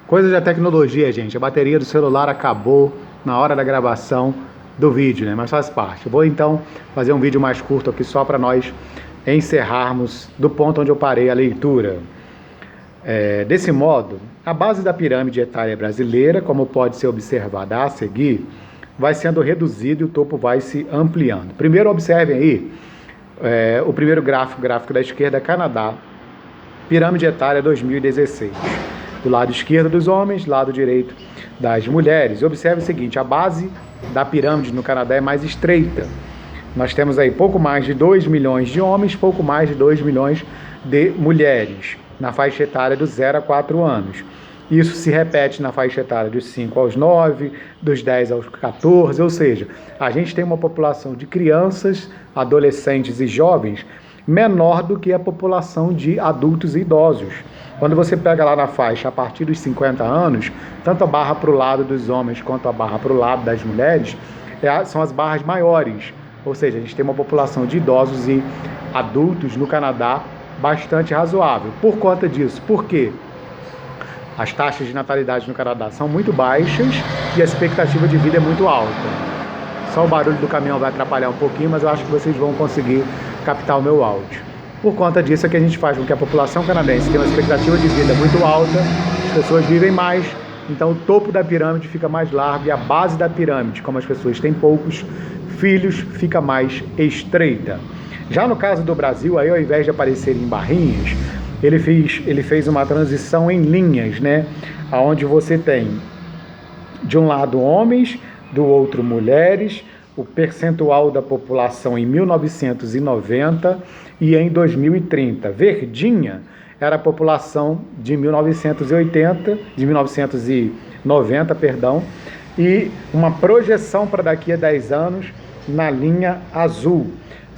Coisa da tecnologia, gente. A bateria do celular acabou na hora da gravação do vídeo, né? Mas faz parte. Eu vou então fazer um vídeo mais curto aqui só para nós encerrarmos do ponto onde eu parei a leitura. Desse modo, a base da pirâmide etária brasileira, como pode ser observada a seguir, vai sendo reduzida e o topo vai se ampliando. Primeiro, observem aí o primeiro gráfico da esquerda, Canadá, pirâmide etária 2016. Do lado esquerdo dos homens, lado direito das mulheres. E observe o seguinte, a base da pirâmide no Canadá é mais estreita. Nós temos aí pouco mais de 2 milhões de homens, pouco mais de 2 milhões de mulheres, na faixa etária dos 0 a 4 anos. Isso se repete na faixa etária dos 5 aos 9, dos 10 aos 14, ou seja, a gente tem uma população de crianças, adolescentes e jovens menor do que a população de adultos e idosos. Quando você pega lá na faixa a partir dos 50 anos, tanto a barra para o lado dos homens quanto a barra para o lado das mulheres, são as barras maiores. Ou seja, a gente tem uma população de idosos e adultos no Canadá bastante razoável. Por conta disso, por quê? As taxas de natalidade no Canadá são muito baixas e a expectativa de vida é muito alta. Só o barulho do caminhão vai atrapalhar um pouquinho, mas eu acho que vocês vão conseguir captar o meu áudio. Por conta disso é que a gente faz com que a população canadense tenha uma expectativa de vida muito alta, as pessoas vivem mais, então o topo da pirâmide fica mais largo e a base da pirâmide, como as pessoas têm poucos filhos, fica mais estreita. Já no caso do Brasil, aí ao invés de aparecer em barrinhas, ele fez uma transição em linhas, né? Onde você tem, de um lado, homens, do outro, mulheres, o percentual da população em 1990 e em 2030. Verdinha era a população de 1990, perdão, e uma projeção para daqui a 10 anos na linha azul.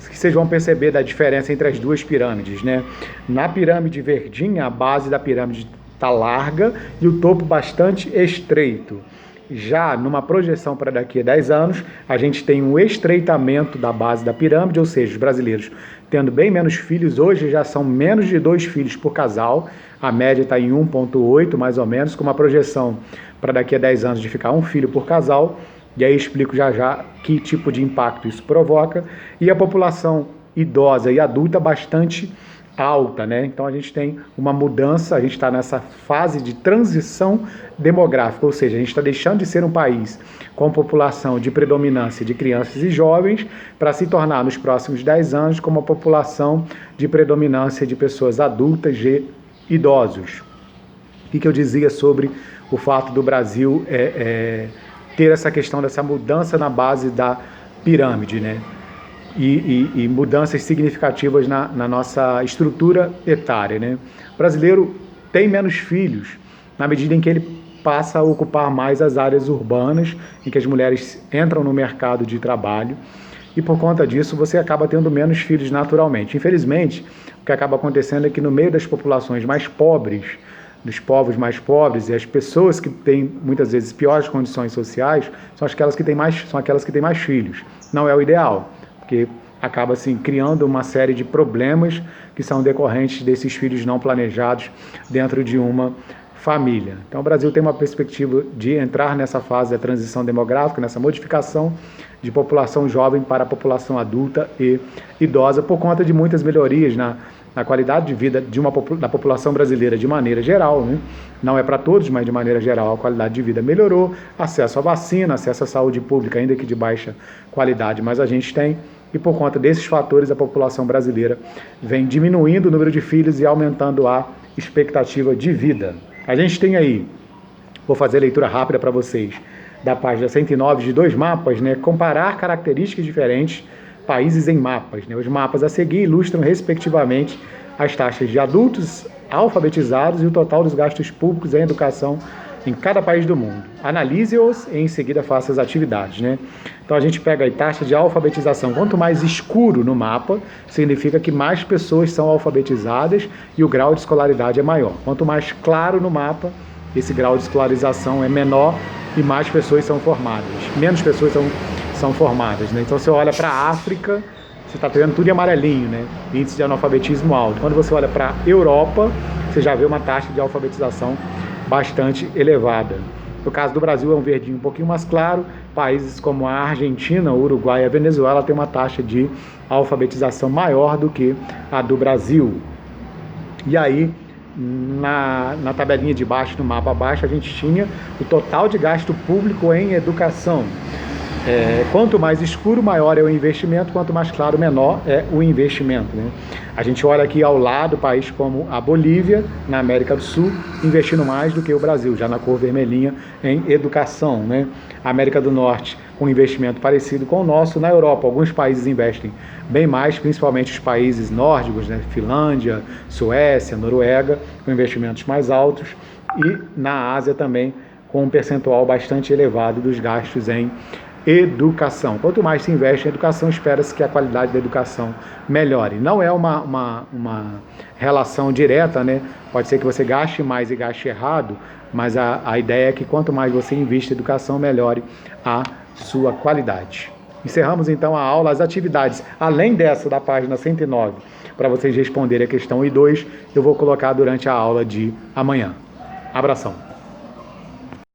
Que vocês vão perceber da diferença entre as duas pirâmides, né? Na pirâmide verdinha, a base da pirâmide está larga e o topo bastante estreito. Já numa projeção para daqui a 10 anos, a gente tem um estreitamento da base da pirâmide, ou seja, os brasileiros tendo bem menos filhos, hoje já são menos de 2 filhos por casal, a média está em 1,8 mais ou menos, com uma projeção para daqui a 10 anos de ficar 1 filho por casal, e aí explico já já que tipo de impacto isso provoca, e a população idosa e adulta bastante alta, né? Então a gente tem uma mudança, a gente está nessa fase de transição demográfica, ou seja, a gente está deixando de ser um país com população de predominância de crianças e jovens para se tornar nos próximos 10 anos como uma população de predominância de pessoas adultas e idosos. O que eu dizia sobre o fato do Brasil ter essa questão dessa mudança na base da pirâmide, né? E mudanças significativas na nossa estrutura etária, né? O brasileiro tem menos filhos na medida em que ele passa a ocupar mais as áreas urbanas, em que as mulheres entram no mercado de trabalho, e por conta disso você acaba tendo menos filhos naturalmente. Infelizmente, o que acaba acontecendo é que no meio das populações mais pobres, dos povos mais pobres, e as pessoas que têm muitas vezes piores condições sociais são aquelas que têm mais filhos. Não é o ideal, porque acaba assim criando uma série de problemas que são decorrentes desses filhos não planejados dentro de uma família. Então o Brasil tem uma perspectiva de entrar nessa fase da transição demográfica, nessa modificação de população jovem para a população adulta e idosa, por conta de muitas melhorias na qualidade de vida da população brasileira de maneira geral, né? Não é para todos, mas de maneira geral a qualidade de vida melhorou, acesso à vacina, acesso à saúde pública, ainda que de baixa qualidade, mas a gente tem, e por conta desses fatores a população brasileira vem diminuindo o número de filhos e aumentando a expectativa de vida. A gente tem aí, vou fazer a leitura rápida para vocês, da página 109 de 2 mapas, né? Comparar características diferentes, países em mapas, né? Os mapas a seguir ilustram respectivamente as taxas de adultos alfabetizados e o total dos gastos públicos em educação em cada país do mundo. Analise-os e em seguida faça as atividades, né? Então a gente pega aí taxa de alfabetização. Quanto mais escuro no mapa, significa que mais pessoas são alfabetizadas e o grau de escolaridade é maior. Quanto mais claro no mapa, esse grau de escolarização é menor e mais pessoas são formadas. Menos pessoas são formadas, né? Então você olha para a África, você está vendo tudo em amarelinho, né? Índice de analfabetismo alto. Quando você olha para a Europa, você já vê uma taxa de alfabetização bastante elevada. No caso do Brasil é um verdinho um pouquinho mais claro. Países como a Argentina, o Uruguai e a Venezuela têm uma taxa de alfabetização maior do que a do Brasil. E aí, na tabelinha de baixo, no mapa abaixo, a gente tinha o total de gasto público em educação. Quanto mais escuro, maior é o investimento, quanto mais claro, menor é o investimento, né? A gente olha aqui ao lado países como a Bolívia, na América do Sul, investindo mais do que o Brasil, já na cor vermelhinha, em educação, né? A América do Norte, com um investimento parecido com o nosso. Na Europa, alguns países investem bem mais, principalmente os países nórdicos, né? Finlândia, Suécia, Noruega, com investimentos mais altos. E na Ásia também, com um percentual bastante elevado dos gastos em educação. Quanto mais se investe em educação, espera-se que a qualidade da educação melhore. Não é uma relação direta, né? Pode ser que você gaste mais e gaste errado, mas a ideia é que quanto mais você investe em educação, melhore a sua qualidade. Encerramos então a aula, as atividades, além dessa da página 109, para vocês responderem a questão 1 e 2, eu vou colocar durante a aula de amanhã. Abração!